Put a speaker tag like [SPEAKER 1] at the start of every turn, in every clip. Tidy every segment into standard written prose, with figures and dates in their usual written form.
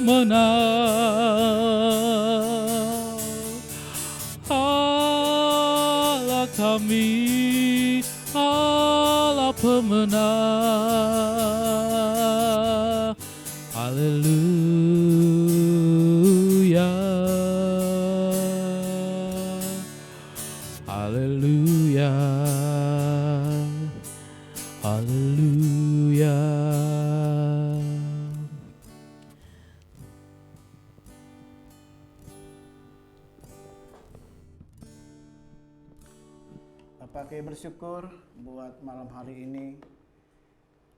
[SPEAKER 1] pemenang. Allah kami, Allah pemenang. Haleluya, haleluya, haleluya.
[SPEAKER 2] Bapak kami bersyukur buat malam hari ini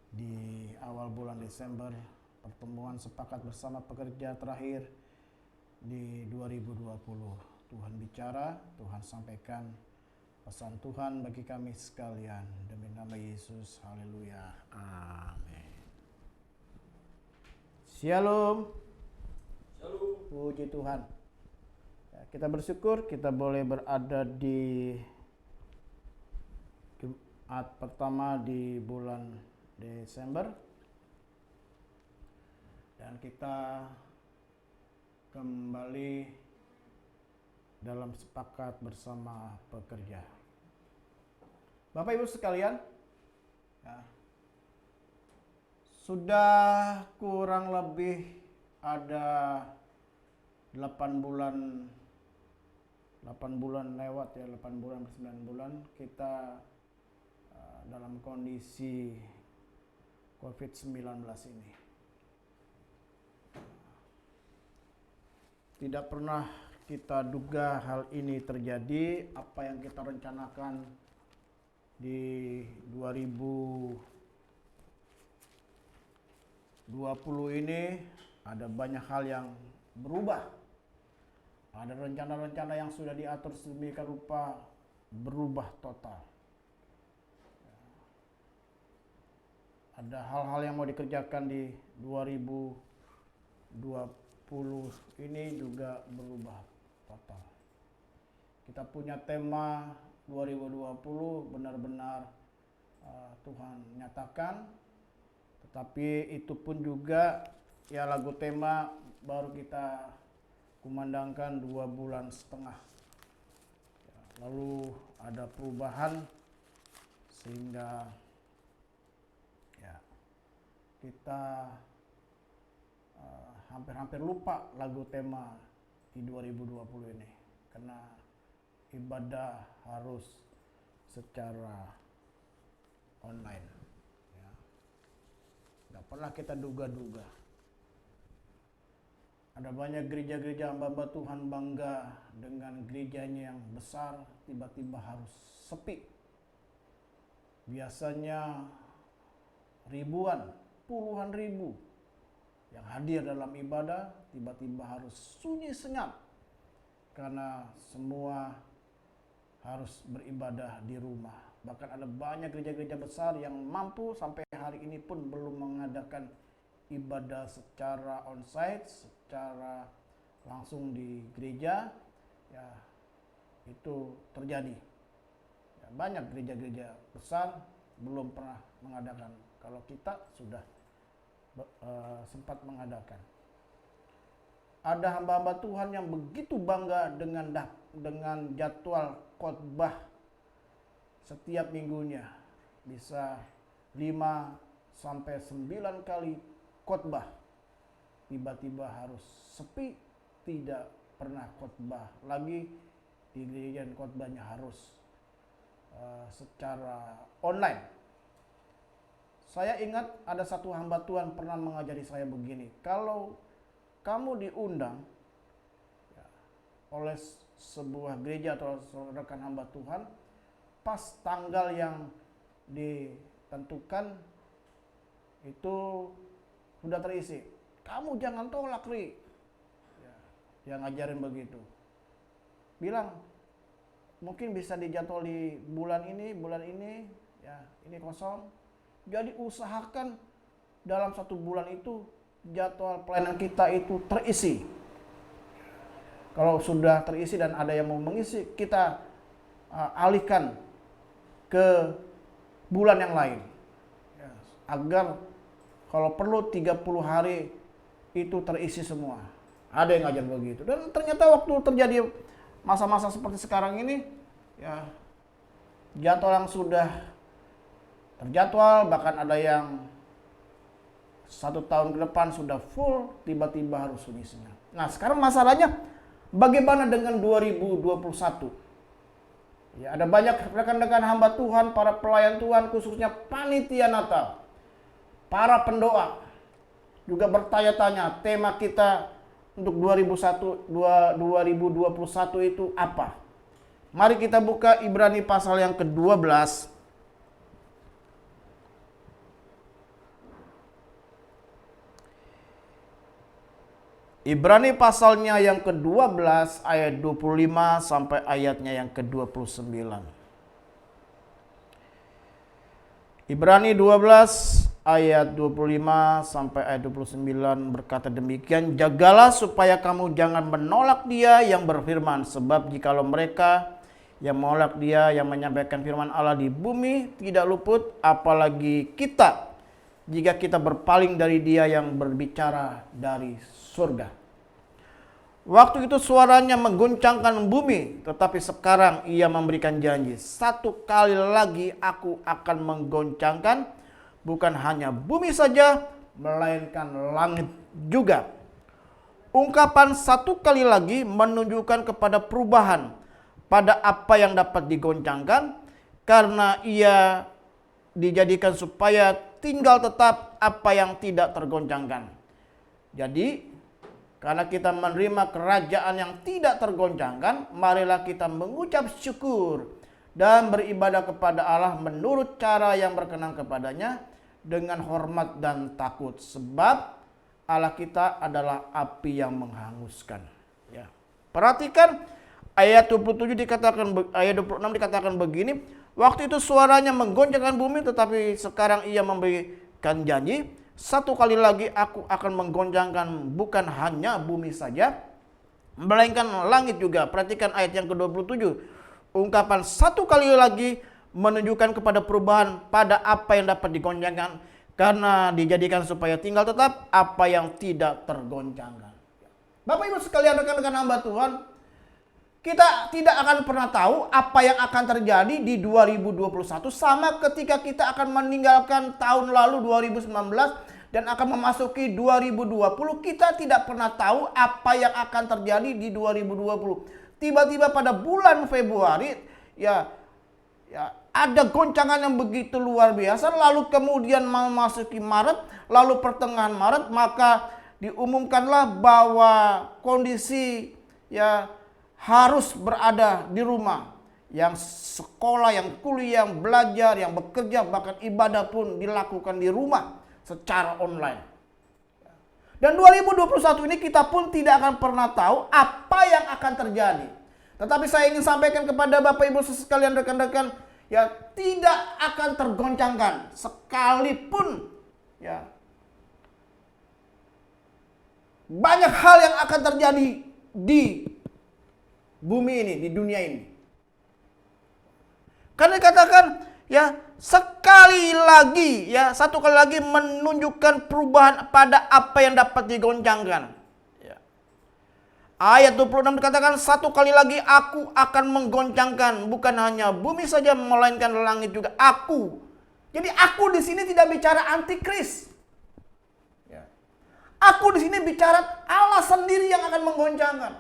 [SPEAKER 2] di awal bulan Desember, pertemuan sepakat bersama pekerja terakhir di 2020. Tuhan bicara, Tuhan sampaikan pesan Tuhan bagi kami sekalian. Demi nama Yesus, haleluya, amin. Shalom. Shalom. Puji Tuhan. Ya, kita bersyukur kita boleh berada di Jumat pertama di bulan Desember, dan kita kembali dalam sepakat bersama pekerja. Bapak Ibu sekalian, ya, sudah kurang lebih ada 8 bulan lewat ya, 8 bulan 9 bulan kita dalam kondisi COVID-19 ini. Tidak pernah kita duga hal ini terjadi. Apa yang kita rencanakan di 2020 ini, ada banyak hal yang berubah. Ada rencana-rencana yang sudah diatur sedemikian rupa berubah total. Ada hal-hal yang mau dikerjakan di 2020 ini juga berubah total. Kita punya tema 2020 benar-benar Tuhan nyatakan, tetapi itu pun juga ya lagu tema baru kita kumandangkan 2,5 bulan. Lalu ada perubahan sehingga kita hampir-hampir lupa lagu tema di 2020 ini, karena ibadah harus secara online. Ya. Gak pernah kita duga-duga. Ada banyak gereja-gereja hamba-hamba Tuhan bangga dengan gerejanya yang besar, tiba-tiba harus sepi. Biasanya ribuan, puluhan ribu yang hadir dalam ibadah, tiba-tiba harus sunyi senyap karena semua harus beribadah di rumah. Bahkan ada banyak gereja-gereja besar yang mampu sampai hari ini pun belum mengadakan ibadah secara onsite, secara langsung di gereja. Ya, itu terjadi. Ya, banyak gereja-gereja besar belum pernah mengadakan. Kalau kita sudah sempat mengadakan. Ada hamba-hamba Tuhan yang begitu bangga dengan jadwal khotbah setiap minggunya, bisa 5-9 kali khotbah. Tiba-tiba harus sepi, tidak pernah khotbah lagi di gereja, dan khotbahnya harus secara online. Saya ingat ada satu hamba Tuhan pernah mengajari saya begini, kalau kamu diundang oleh sebuah gereja atau rekan hamba Tuhan, pas tanggal yang ditentukan itu sudah terisi, kamu jangan tolak, Ri. Ya, dia ngajarin begitu. Bilang, mungkin bisa dijadwal di bulan ini, ya ini kosong. Jadi usahakan dalam 1 bulan itu jadwal pelayanan kita itu terisi. Kalau sudah terisi dan ada yang mau mengisi, kita alihkan ke bulan yang lain. Ya, agar kalau perlu 30 hari itu terisi semua. Ada yang ngajar begitu. Dan ternyata waktu terjadi masa-masa seperti sekarang ini, ya jadwal yang sudah terjadwal, bahkan ada yang 1 tahun ke depan sudah full, tiba-tiba harus finish-nya. Nah sekarang masalahnya bagaimana dengan 2021? Ya, ada banyak rekan-rekan hamba Tuhan, para pelayan Tuhan, khususnya panitia Natal, para pendoa juga bertanya-tanya tema kita untuk 2021 itu apa? Mari kita buka Ibrani pasal yang ke-12. Ibrani pasalnya yang ke-12 ayat 25 sampai ayatnya yang ke-29. Ibrani 12 ayat 25 sampai ayat 29 berkata demikian, jagalah supaya kamu jangan menolak Dia yang berfirman, sebab jikalau mereka yang menolak Dia yang menyampaikan firman Allah di bumi tidak luput, apalagi kita jika kita berpaling dari Dia yang berbicara dari surga. Waktu itu suaranya mengguncangkan bumi, tetapi sekarang Ia memberikan janji, 1 kali lagi aku akan menggoncangkan bukan hanya bumi saja, melainkan langit juga. Ungkapan 1 kali lagi menunjukkan kepada perubahan pada apa yang dapat digoncangkan, karena Ia dijadikan supaya tinggal tetap apa yang tidak tergoncangkan. Jadi karena kita menerima kerajaan yang tidak tergoncangkan, marilah kita mengucap syukur dan beribadah kepada Allah menurut cara yang berkenan kepadanya dengan hormat dan takut. Sebab Allah kita adalah api yang menghanguskan. Ya. Perhatikan ayat 27 dikatakan, ayat 26 dikatakan begini, waktu itu suaranya menggoncangkan bumi, tetapi sekarang Ia memberikan janji, 1 kali lagi aku akan menggoncangkan bukan hanya bumi saja, melainkan langit juga. Perhatikan ayat yang ke-27. Ungkapan 1 kali lagi menunjukkan kepada perubahan pada apa yang dapat digoncangkan, karena dijadikan supaya tinggal tetap apa yang tidak tergoncangkan. Bapak Ibu sekalian, rekan-rekan hamba Tuhan, kita tidak akan pernah tahu apa yang akan terjadi di 2021, sama ketika kita akan meninggalkan tahun lalu 2019 dan akan memasuki 2020. Kita tidak pernah tahu apa yang akan terjadi di 2020. Tiba-tiba pada bulan Februari ya ada goncangan yang begitu luar biasa, lalu kemudian memasuki Maret, lalu pertengahan Maret maka diumumkanlah bahwa kondisi ya harus berada di rumah. Yang sekolah, yang kuliah, yang belajar, yang bekerja, bahkan ibadah pun dilakukan di rumah secara online. Dan 2021 ini kita pun tidak akan pernah tahu apa yang akan terjadi. Tetapi saya ingin sampaikan kepada Bapak Ibu sekalian, rekan-rekan, ya tidak akan tergoncangkan sekalipun ya banyak hal yang akan terjadi di bumi ini, di dunia ini. Karena dikatakan ya sekali lagi, ya 1 kali lagi menunjukkan perubahan pada apa yang dapat digoncangkan. Ya. Ayat 26 dikatakan 1 kali lagi aku akan menggoncangkan bukan hanya bumi saja, melainkan langit juga. Aku. Jadi aku di sini tidak bicara antikris. Ya. Aku di sini bicara Allah sendiri yang akan menggoncangkan.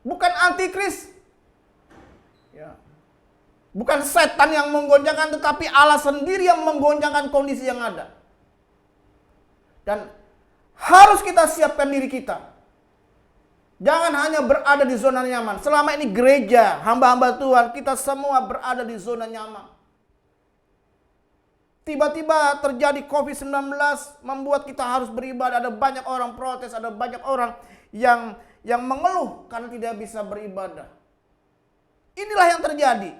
[SPEAKER 2] Bukan antikris. Ya. Bukan setan yang menggoncangkan, tetapi Allah sendiri yang menggoncangkan kondisi yang ada. Dan harus kita siapkan diri kita. Jangan hanya berada di zona nyaman. Selama ini gereja, hamba-hamba Tuhan, kita semua berada di zona nyaman. Tiba-tiba terjadi COVID-19 membuat kita harus beribadah. Ada banyak orang protes, ada banyak orang yang mengeluh karena tidak bisa beribadah. Inilah yang terjadi.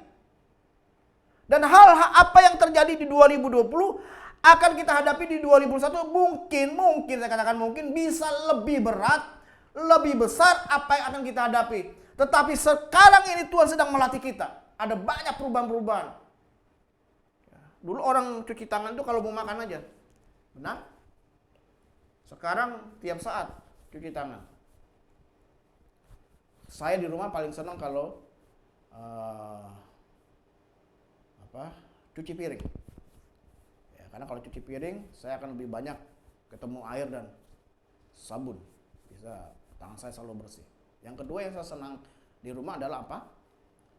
[SPEAKER 2] Dan hal apa yang terjadi di 2020 akan kita hadapi di 2021 mungkin saya katakan mungkin bisa lebih berat, lebih besar apa yang akan kita hadapi. Tetapi sekarang ini Tuhan sedang melatih kita. Ada banyak perubahan-perubahan. Dulu orang cuci tangan itu kalau mau makan aja. Benar? Sekarang tiap saat cuci tangan. Saya di rumah paling senang kalau cuci piring. Ya, karena kalau cuci piring saya akan lebih banyak ketemu air dan sabun. Bisa tangan saya selalu bersih. Yang kedua yang saya senang di rumah adalah apa?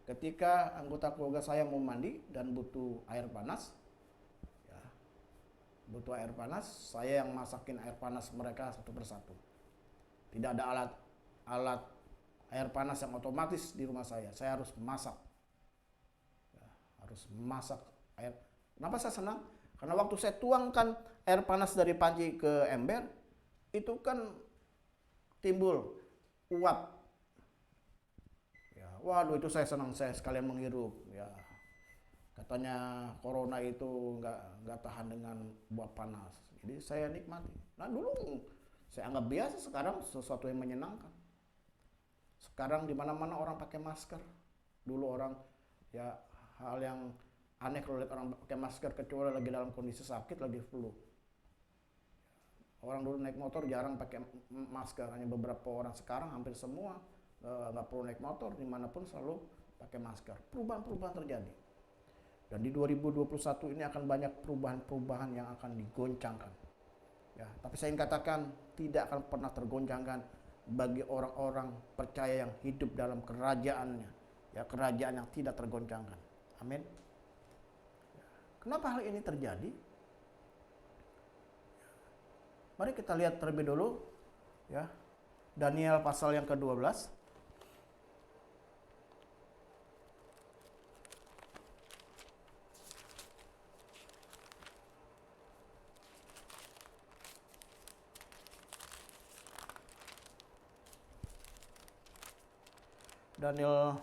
[SPEAKER 2] Ketika anggota keluarga saya mau mandi dan butuh air panas, ya, butuh air panas, saya yang masakin air panas mereka satu persatu. Tidak ada alat air panas yang otomatis di rumah saya harus masak. Ya, harus masak air. Kenapa saya senang? Karena waktu saya tuangkan air panas dari panci ke ember, itu kan timbul uap. Ya, waduh itu saya senang, saya sekalian menghirup. Ya, katanya corona itu nggak tahan dengan uap panas. Jadi saya nikmati. Nah dulu saya anggap biasa, sekarang sesuatu yang menyenangkan. Sekarang di mana-mana orang pakai masker. Dulu orang ya hal yang aneh kalau lihat orang pakai masker kecuali lagi dalam kondisi sakit, lagi flu. Orang dulu naik motor jarang pakai masker, hanya beberapa orang. Sekarang hampir semua nggak perlu naik motor, dimanapun selalu pakai masker. Perubahan-perubahan terjadi. Dan di 2021 ini akan banyak perubahan-perubahan yang akan digoncangkan. Ya, tapi saya ingin katakan tidak akan pernah tergoncangkan bagi orang-orang percaya yang hidup dalam kerajaannya. Ya, kerajaan yang tidak tergoncangkan. Amin. Kenapa hal ini terjadi? Mari kita lihat terlebih dulu ya. Daniel pasal yang ke-12. Daniel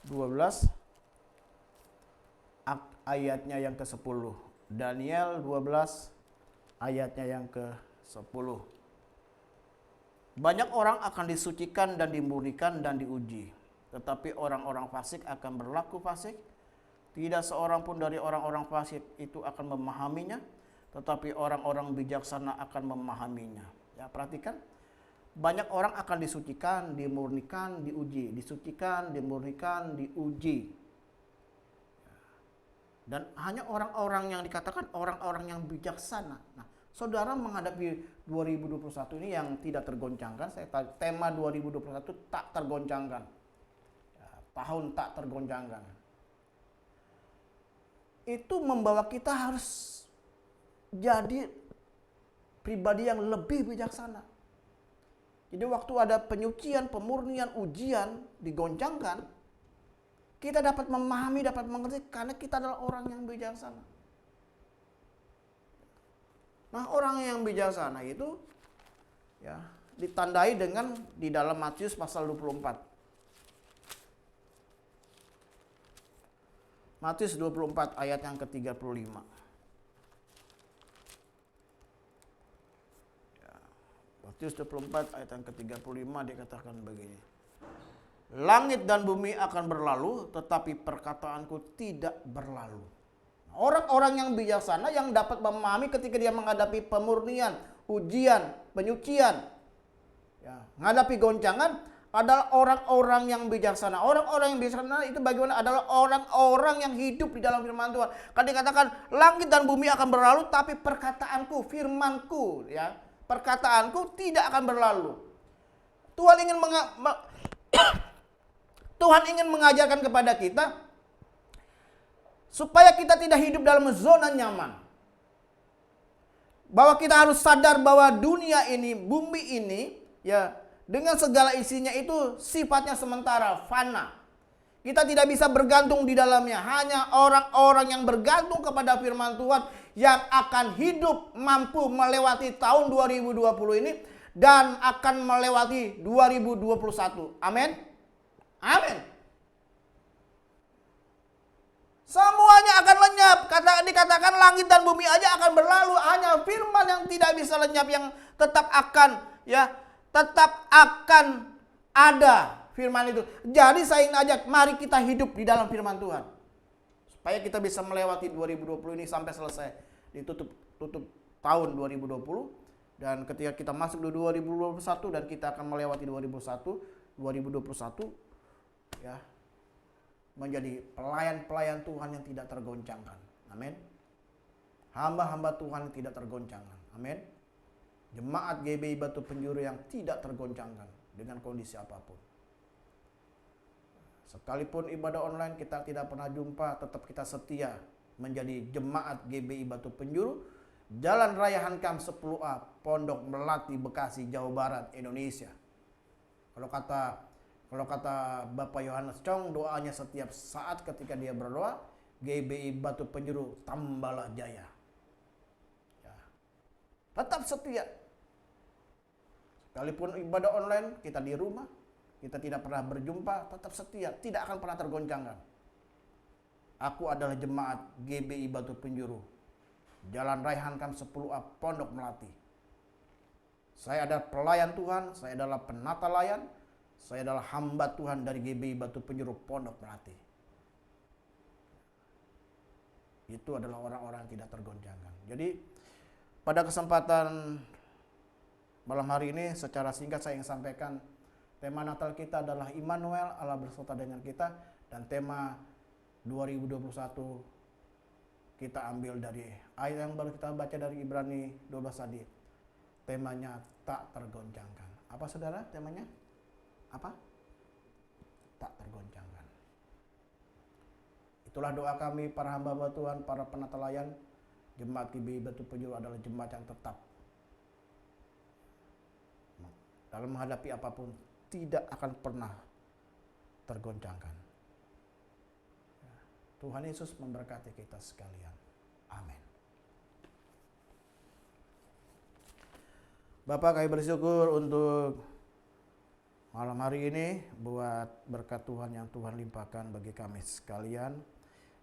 [SPEAKER 2] 12 ayatnya yang ke-10. Daniel 12 ayatnya yang ke-10. Banyak orang akan disucikan dan dimurnikan dan diuji, tetapi orang-orang fasik akan berlaku fasik. Tidak seorang pun dari orang-orang fasik itu akan memahaminya, tetapi orang-orang bijaksana akan memahaminya. Ya, perhatikan. Banyak orang akan disucikan, dimurnikan, diuji. Disucikan, dimurnikan, diuji. Dan hanya orang-orang yang dikatakan orang-orang yang bijaksana. Nah, saudara menghadapi 2021 ini yang tidak tergoncangkan. Tema 2021 tak tergoncangkan. Ya, tahun tak tergoncangkan. Itu membawa kita harus jadi pribadi yang lebih bijaksana. Jadi waktu ada penyucian, pemurnian, ujian digoncangkan, kita dapat memahami, dapat mengerti karena kita adalah orang yang bijaksana. Nah, orang yang bijaksana itu ya ditandai dengan di dalam Matius pasal 24. Matius 24 ayat yang ke-35. Matius 24 ayat yang ke-35 dikatakan begini. Langit dan bumi akan berlalu, tetapi perkataanku tidak berlalu. Orang-orang yang bijaksana yang dapat memahami ketika dia menghadapi pemurnian, ujian, penyucian, ya, menghadapi goncangan adalah orang-orang yang bijaksana. Orang-orang yang bijaksana itu bagaimana? Adalah orang-orang yang hidup di dalam firman Tuhan. Kan dikatakan langit dan bumi akan berlalu, tapi perkataanku, firmanku, ya, perkataanku tidak akan berlalu. Tuhan ingin mengajarkan kepada kita supaya kita tidak hidup dalam zona nyaman. Bahwa kita harus sadar bahwa dunia ini, bumi ini, ya, dengan segala isinya itu sifatnya sementara, fana. Kita tidak bisa bergantung di dalamnya. Hanya orang-orang yang bergantung kepada firman Tuhan yang akan hidup mampu melewati tahun 2020 ini dan akan melewati 2021. Amin. Amin. Semuanya akan lenyap. Dikatakan langit dan bumi aja akan berlalu. Hanya firman yang tidak bisa lenyap, yang tetap akan, ya, tetap akan ada firman itu. Jadi saya ingin ajak, mari kita hidup di dalam firman Tuhan. Supaya kita bisa melewati 2020 ini sampai selesai. Ditutup tahun 2020, dan ketika kita masuk di 2021 dan kita akan melewati 2021 ya, menjadi pelayan-pelayan Tuhan yang tidak tergoncangkan. Amin. Hamba-hamba Tuhan yang tidak tergoncangkan. Amin. Jemaat GBI Batu Penjuru yang tidak tergoncangkan dengan kondisi apapun. Sekalipun ibadah online kita tidak pernah jumpa, tetap kita setia menjadi jemaat GBI Batu Penjuru, Jalan Raya Hankam 10A, Pondok Melati, Bekasi, Jawa Barat, Indonesia. Kalau kata Bapak Yohanes Cong, doanya setiap saat ketika dia berdoa, GBI Batu Penjuru tambahlah jaya. Ya. Tetap setia. Sekalipun ibadah online, kita di rumah, kita tidak pernah berjumpa, tetap setia, tidak akan pernah tergoncangkan. Aku adalah jemaat GBI Batu Penjuru, Jalan Raya Hankam 10A, Pondok Melati. Saya adalah pelayan Tuhan, saya adalah penata layan, saya adalah hamba Tuhan dari GBI Batu Penjuru, Pondok Melati. Itu adalah orang-orang yang tidak tergoncangkan. Jadi pada kesempatan malam hari ini secara singkat saya ingin sampaikan tema Natal kita adalah Immanuel, Allah berserta dengan kita, dan tema 2021 kita ambil dari ayat yang baru kita baca dari Ibrani 12 tadi. Temanya tak tergoncangkan. Apa saudara temanya? Apa? Tak tergoncangkan. Itulah doa kami para hamba Tuhan, para penata layan. Jemaat GBI Batu Penjuru adalah jemaat yang tetap dalam menghadapi apapun tidak akan pernah tergoncangkan. Tuhan Yesus memberkati kita sekalian. Amin. Bapak, kami bersyukur untuk malam hari ini buat berkat Tuhan yang Tuhan limpahkan bagi kami sekalian.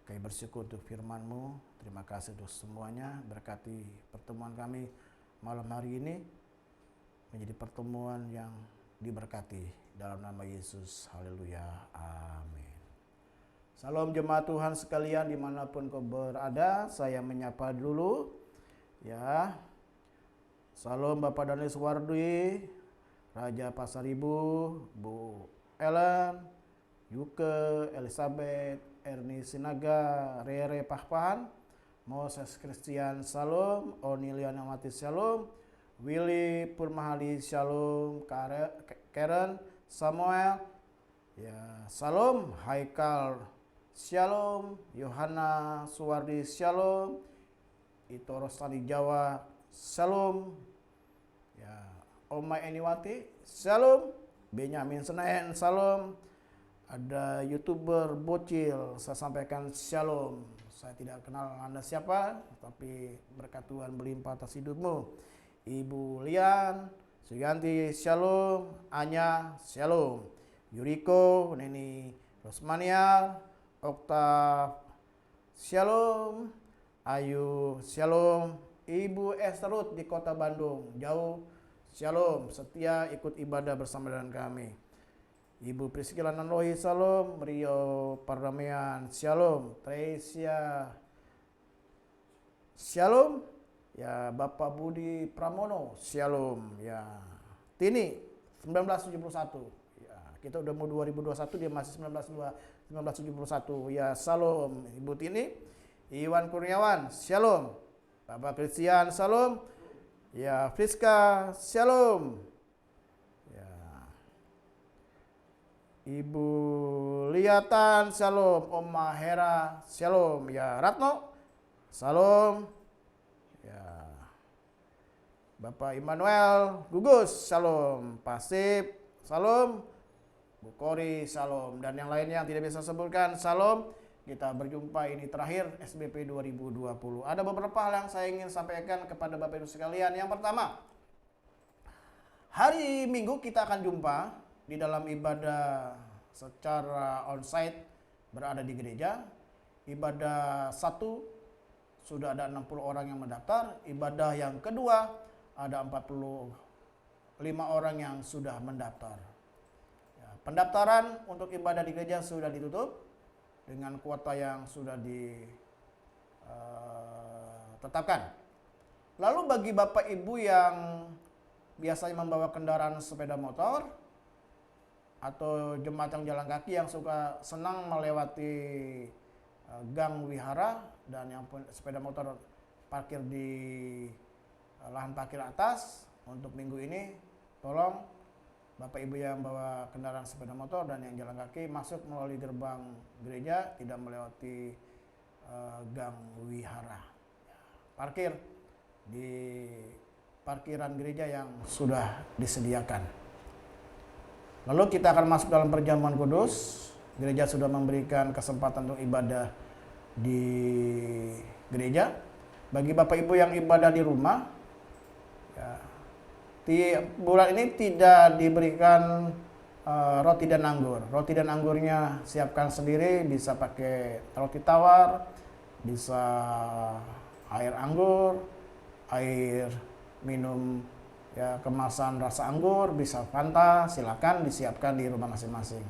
[SPEAKER 2] Kami bersyukur untuk firman-Mu. Terima kasih untuk semuanya. Berkati pertemuan kami malam hari ini menjadi pertemuan yang diberkati dalam nama Yesus. Haleluya. Amin. Salam jemaat Tuhan sekalian dimanapun kau berada. Saya menyapa dulu ya. Salam Bapak Danis Wardi, Raja Pasaribu, Bu Ellen, Yuke, Elizabeth, Erni Sinaga, Rere Pahpahan, Moses Christian Shalom, Onilian Amati Shalom, Willy Purmahali Shalom, Karen Samuel ya Shalom, Haikal Shalom, Yohana Suwardi Shalom, Ito Rostani Jawa Shalom, ya Oma Eniwati Shalom, Benyamin Senayan Shalom, ada YouTuber Bocil, saya sampaikan Shalom. Saya tidak kenal Anda siapa, tapi berkat Tuhan berlimpah atas hidupmu. Ibu Lian, Suyanti Shalom, Anya Shalom, Yuriko, Neni Rosmania, Oktav Shalom, Ayu Shalom, Ibu Esther di kota Bandung jauh Shalom, setia ikut ibadah bersama dengan kami. Ibu Priscilla Nanlohi Shalom, Rio Pardamian Shalom, Tresia Shalom, ya Bapak Budi Pramono Shalom, ya Tini 1971. Kita udah mau 2021, dia masih 1971. Ya Shalom Ibu Tini. Iwan Kurniawan Shalom. Bapak Christian Shalom. Ya Friska Shalom. Ya Ibu Liatan Shalom. Oma Hera Shalom. Ya Ratno Shalom. Ya Bapak Immanuel Gugus Shalom. Pasip Shalom. Bu Kori Shalom, dan yang lainnya yang tidak bisa sebutkan Shalom. Kita berjumpa ini terakhir SBP 2020. Ada beberapa hal yang saya ingin sampaikan kepada Bapak Ibu sekalian. Yang pertama, hari Minggu kita akan jumpa di dalam ibadah secara onsite berada di gereja. Ibadah 1 sudah ada 60 orang yang mendaftar. Ibadah yang kedua ada 45 orang yang sudah mendaftar. Pendaftaran untuk ibadah di gereja sudah ditutup dengan kuota yang sudah ditetapkan. Lalu bagi Bapak Ibu yang biasanya membawa kendaraan sepeda motor atau jemaat yang jalan kaki yang senang melewati gang wihara dan yang sepeda motor parkir di lahan parkir atas, untuk minggu ini tolong Bapak Ibu yang bawa kendaraan sepeda motor dan yang jalan kaki masuk melalui gerbang gereja, tidak melewati gang wihara. Parkir di parkiran gereja yang sudah disediakan. Lalu kita akan masuk dalam perjamuan kudus. Gereja sudah memberikan kesempatan untuk ibadah di gereja. Bagi Bapak Ibu yang ibadah di rumah, ya, di bulan ini tidak diberikan roti dan anggur. Roti dan anggurnya siapkan sendiri, bisa pakai roti tawar, bisa air anggur, air minum ya kemasan rasa anggur, bisa Fanta, silakan disiapkan di rumah masing-masing.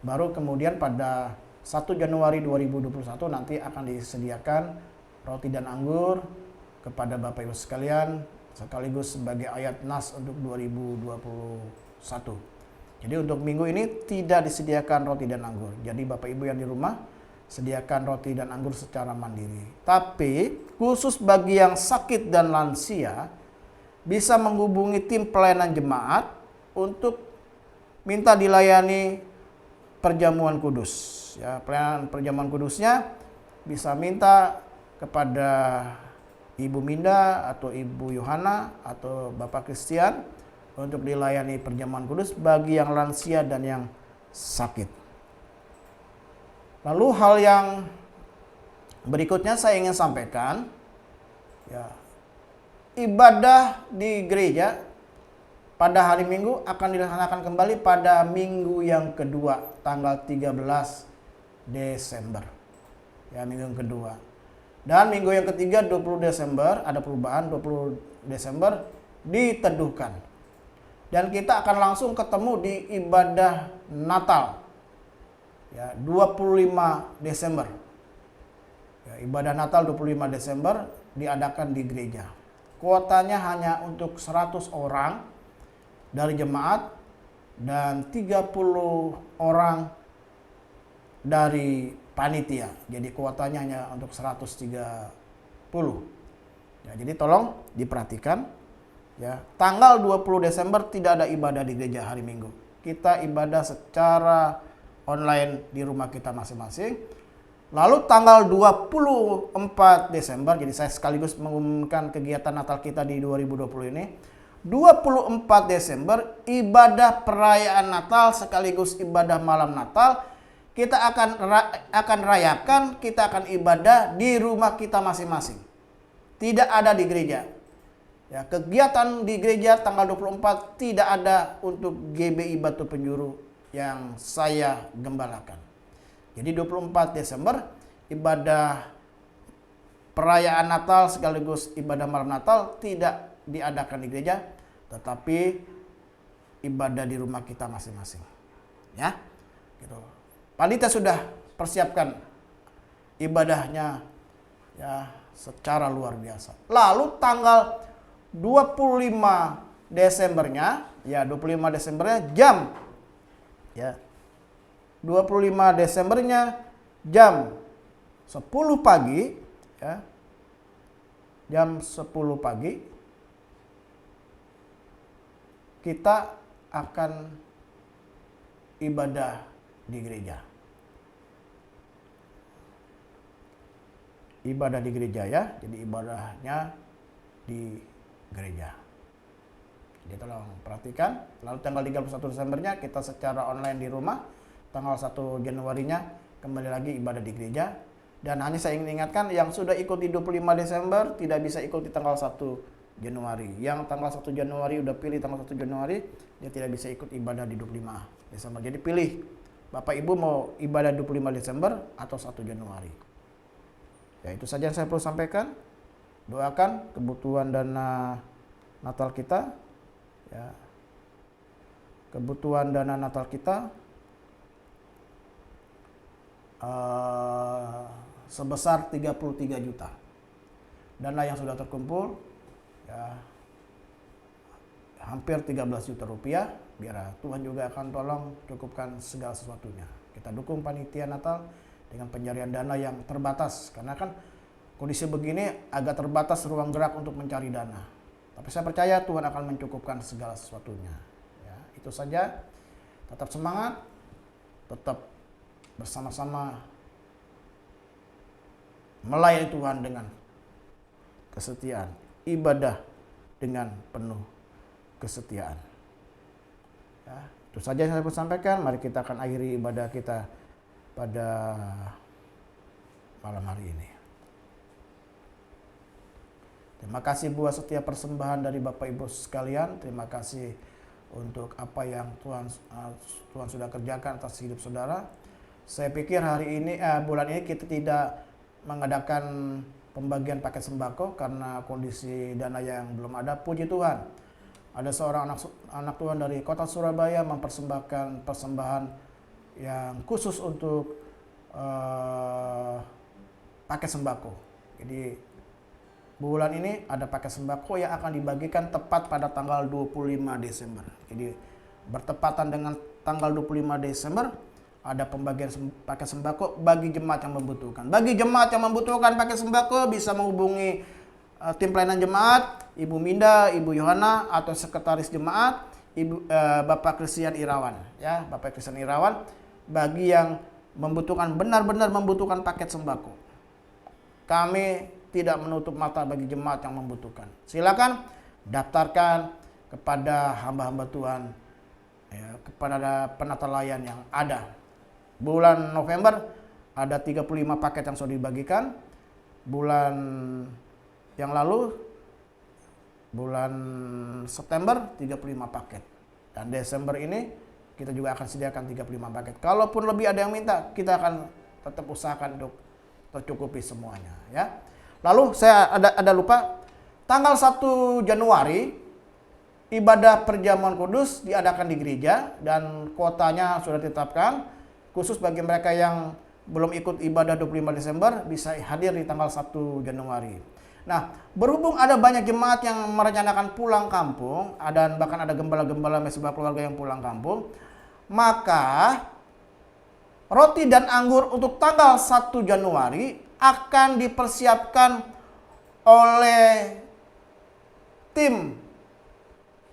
[SPEAKER 2] Baru kemudian pada 1 Januari 2021 nanti akan disediakan roti dan anggur kepada Bapak Ibu sekalian, sekaligus sebagai ayat nas untuk 2021. Jadi untuk minggu ini tidak disediakan roti dan anggur. Jadi Bapak Ibu yang di rumah, sediakan roti dan anggur secara mandiri. Tapi khusus bagi yang sakit dan lansia, bisa menghubungi tim pelayanan jemaat untuk minta dilayani perjamuan kudus. Ya, pelayanan perjamuan kudusnya bisa minta kepada Ibu Minda atau Ibu Yohana atau Bapak Christian untuk dilayani perjamuan kudus bagi yang lansia dan yang sakit. Lalu hal yang berikutnya saya ingin sampaikan, ya, ibadah di gereja pada hari Minggu akan dilaksanakan kembali pada minggu yang kedua, tanggal 13 Desember. Ya, minggu yang kedua. Dan minggu yang ketiga 20 Desember ada perubahan, 20 Desember diteduhkan. Dan kita akan langsung ketemu di ibadah Natal. Ya, 25 Desember. Ya, ibadah Natal 25 Desember diadakan di gereja. Kuotanya hanya untuk 100 orang dari jemaat dan 30 orang dari panitia. Jadi kuotanya hanya untuk 130. Ya, jadi tolong diperhatikan. Ya, tanggal 20 Desember tidak ada ibadah di gereja hari Minggu. Kita ibadah secara online di rumah kita masing-masing. Lalu tanggal 24 Desember, jadi saya sekaligus mengumumkan kegiatan Natal kita di 2020 ini. 24 Desember ibadah perayaan Natal sekaligus ibadah malam Natal. Kita akan rayakan, kita akan ibadah di rumah kita masing-masing. Tidak ada di gereja. Ya, kegiatan di gereja tanggal 24 tidak ada untuk GBI Batu Penjuru yang saya gembalakan. Jadi 24 Desember ibadah perayaan Natal sekaligus ibadah malam Natal tidak diadakan di gereja, tetapi ibadah di rumah kita masing-masing. Ya, gitu. Panitia sudah persiapkan ibadahnya ya secara luar biasa. Lalu tanggal 25 Desembernya, ya 25 Desembernya jam 10 pagi, ya. Jam 10 pagi kita akan ibadah di gereja. Ibadah di gereja ya, jadi ibadahnya di gereja. Jadi tolong perhatikan. Lalu tanggal 31 Desembernya kita secara online di rumah. Tanggal 1 Januarinya kembali lagi ibadah di gereja. Dan hanya saya ingin ingatkan yang sudah ikut di 25 Desember tidak bisa ikut di tanggal 1 Januari. Yang tanggal 1 Januari udah pilih tanggal 1 Januari, dia tidak bisa ikut ibadah di 25 Desember. Jadi pilih Bapak Ibu mau ibadah 25 Desember atau 1 Januari. Ya, itu saja yang saya perlu sampaikan. Doakan kebutuhan dana Natal kita. Ya. Kebutuhan dana Natal kita sebesar 33 juta. Dana yang sudah terkumpul ya hampir 13 juta rupiah, biar Tuhan juga akan tolong cukupkan segala sesuatunya. Kita dukung panitia Natal dengan pencarian dana yang terbatas, karena kan kondisi begini agak terbatas ruang gerak untuk mencari dana. Tapi saya percaya Tuhan akan mencukupkan segala sesuatunya. Ya, itu saja. Tetap semangat, tetap bersama-sama melayani Tuhan dengan kesetiaan, ibadah dengan penuh kesetiaan. Ya, itu saja yang saya mau sampaikan. Mari kita akan akhiri ibadah kita pada malam hari ini. Terima kasih buat setiap persembahan dari Bapak Ibu sekalian. Terima kasih untuk apa yang Tuhan sudah kerjakan atas hidup saudara. Saya pikir hari ini bulan ini kita tidak mengadakan pembagian paket sembako karena kondisi dana yang belum ada. Puji Tuhan, ada seorang anak Tuhan dari kota Surabaya mempersembahkan persembahan yang khusus untuk paket sembako. Jadi bulan ini ada paket sembako yang akan dibagikan tepat pada tanggal 25 Desember. Jadi bertepatan dengan tanggal 25 Desember ada pembagian paket sembako bagi jemaat yang membutuhkan. Bagi jemaat yang membutuhkan paket sembako bisa menghubungi tim pelayanan jemaat, Ibu Minda, Ibu Yohana, atau sekretaris jemaat, Bapak Christian Irawan. Ya, Bapak Christian Irawan. Bagi yang membutuhkan, benar-benar membutuhkan paket sembako, kami tidak menutup mata bagi jemaat yang membutuhkan. Silakan daftarkan kepada hamba-hamba Tuhan, ya, kepada penata layan yang ada. Bulan November ada 35 paket yang sudah dibagikan. Bulan yang lalu, bulan September 35 paket. Dan Desember ini kita juga akan sediakan 35 paket. Kalaupun lebih ada yang minta, kita akan tetap usahakan untuk tercukupi semuanya, ya. Lalu saya ada lupa, tanggal 1 Januari ibadah perjamuan kudus diadakan di gereja dan kuotanya sudah ditetapkan. Khusus bagi mereka yang belum ikut ibadah 25 Desember bisa hadir di tanggal 1 Januari. Nah, berhubung ada banyak jemaat yang merencanakan pulang kampung, dan bahkan ada gembala-gembala mesbah keluarga yang pulang kampung, maka roti dan anggur untuk tanggal 1 Januari akan dipersiapkan oleh tim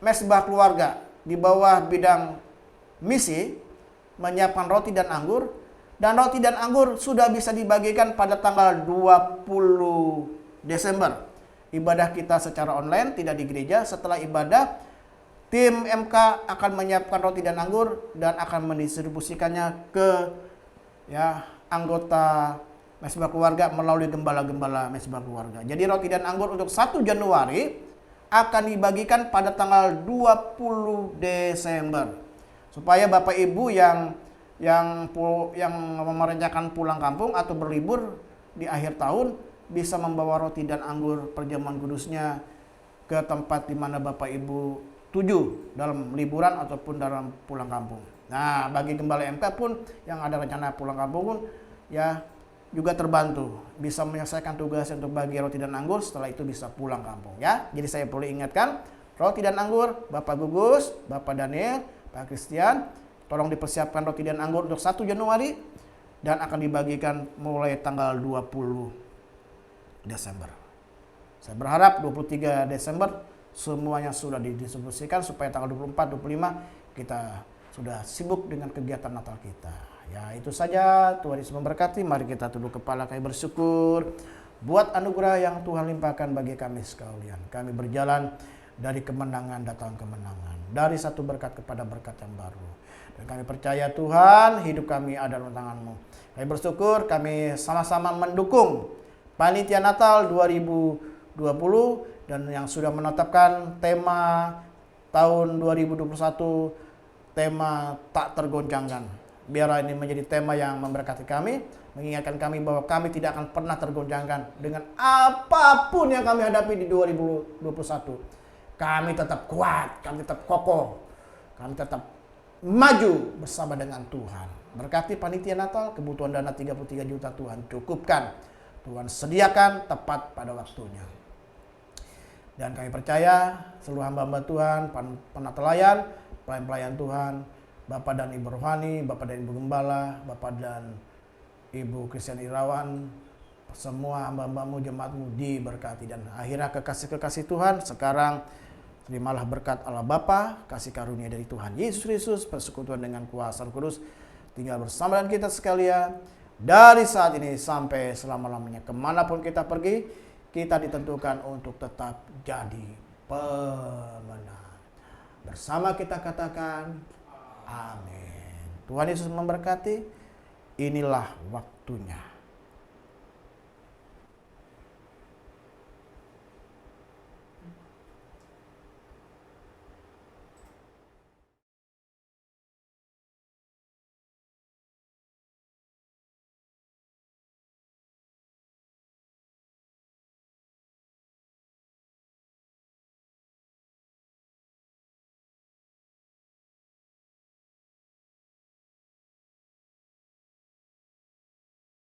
[SPEAKER 2] mesbah keluarga di bawah bidang misi, menyiapkan roti dan anggur, dan roti dan anggur sudah bisa dibagikan pada tanggal 20 Desember. Ibadah kita secara online, tidak di gereja. Setelah ibadah, tim MK akan menyiapkan roti dan anggur dan akan mendistribusikannya ke anggota mesbah keluarga melalui gembala-gembala mesbah keluarga. Jadi roti dan anggur untuk 1 Januari akan dibagikan pada tanggal 20 Desember. Supaya Bapak Ibu yang merencanakan pulang kampung atau berlibur di akhir tahun bisa membawa roti dan anggur perjamuan kudusnya ke tempat di mana Bapak Ibu tuju dalam liburan ataupun dalam pulang kampung. Nah, bagi gembala MK pun yang ada rencana pulang kampung pun ya juga terbantu, bisa menyelesaikan tugas untuk bagi roti dan anggur, setelah itu bisa pulang kampung, ya. Jadi saya perlu ingatkan, roti dan anggur Bapak Gugus, Bapak Daniel, Pak Christian, tolong dipersiapkan roti dan anggur untuk 1 Januari dan akan dibagikan mulai tanggal 20 Desember. Saya berharap 23 Desember semuanya sudah didistribusikan supaya tanggal 24, 25 kita sudah sibuk dengan kegiatan Natal kita. Ya, itu saja. Tuhan Yesus memberkati. Mari kita tunduk kepala, kami bersyukur buat anugerah yang Tuhan limpahkan bagi kami sekalian. Kami berjalan dari kemenangan datang kemenangan, dari satu berkat kepada berkat yang baru. Dan kami percaya Tuhan, hidup kami ada dalam tangan-Mu. Kami bersyukur, kami sama-sama mendukung Panitia Natal 2020 dan yang sudah menetapkan tema tahun 2021, tema tak tergoncangkan. Biar ini menjadi tema yang memberkati kami, mengingatkan kami bahwa kami tidak akan pernah tergoncangkan dengan apapun yang kami hadapi di 2021. Kami tetap kuat, kami tetap kokoh, kami tetap maju bersama dengan Tuhan. Berkati panitia Natal, kebutuhan dana 33 juta Tuhan cukupkan. Tuhan sediakan tepat pada waktunya. Dan kami percaya seluruh hamba-hamba Tuhan, penatelayan, pelayan-pelayan Tuhan, Bapak dan Ibu Rohani, Bapak dan Ibu Gembala, Bapak dan Ibu Christian Irawan, semua hamba-hambamu, jemaatmu diberkati. Dan akhirnya kekasih-kekasih Tuhan, sekarang terimalah berkat Allah Bapa, kasih karunia dari Tuhan Yesus Kristus, persekutuan dengan kuasa Roh Kudus, tinggal bersama dengan kita sekalian, dari saat ini sampai selama-lamanya. Kemanapun kita pergi, kita ditentukan untuk tetap jadi pemenang. Bersama kita katakan, amin. Tuhan Yesus memberkati. Inilah waktunya.